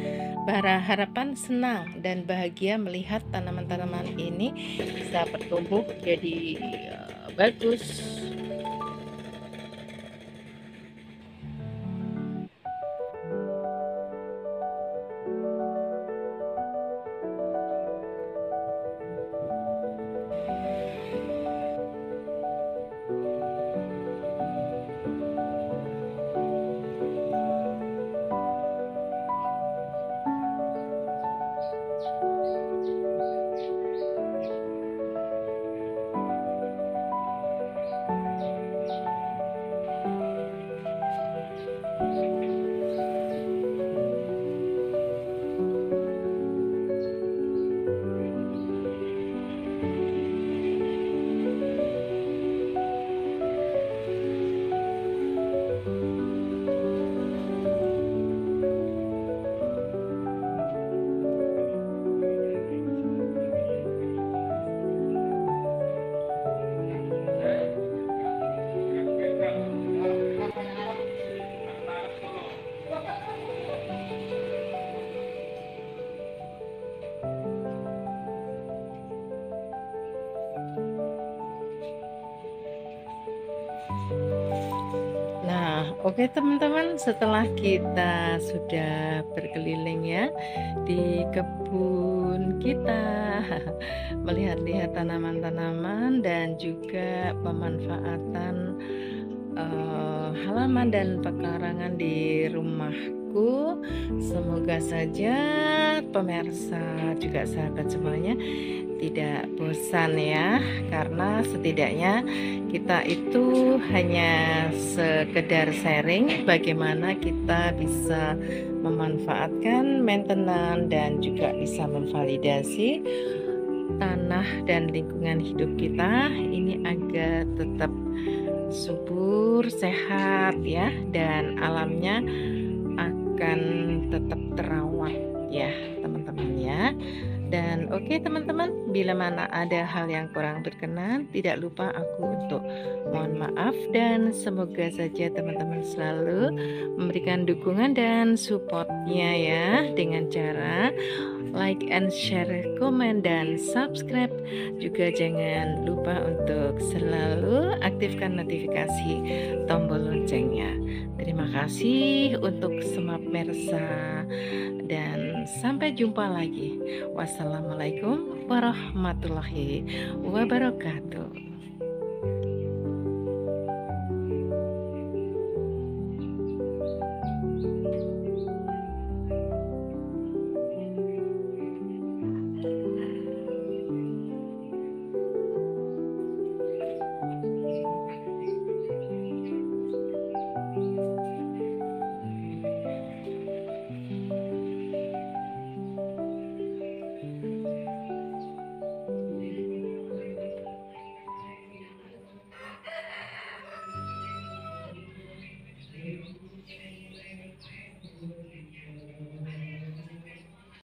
Harapan senang dan bahagia melihat tanaman-tanaman ini bisa bertumbuh jadi bagus. Oke teman-teman, setelah kita sudah berkeliling ya di kebun kita, melihat-lihat tanaman-tanaman dan juga pemanfaatan halaman dan pekarangan di rumahku. Semoga saja pemirsa juga sahabat semuanya tidak bosan ya, karena setidaknya kita itu hanya sekedar sharing bagaimana kita bisa memanfaatkan, maintenance dan juga bisa memvalidasi tanah dan lingkungan hidup kita ini agar tetap subur, sehat ya, dan alamnya akan tetap terawat ya teman-teman ya. Dan oke teman-teman, bila mana ada hal yang kurang berkenan, tidak lupa aku untuk mohon maaf, dan semoga saja teman-teman selalu memberikan dukungan dan supportnya ya, dengan cara like and share, komen dan subscribe. Juga jangan lupa untuk selalu aktifkan notifikasi tombol loncengnya. Terima kasih untuk semua pemirsa dan sampai jumpa lagi. Wassalamualaikum warahmatullahi wabarakatuh.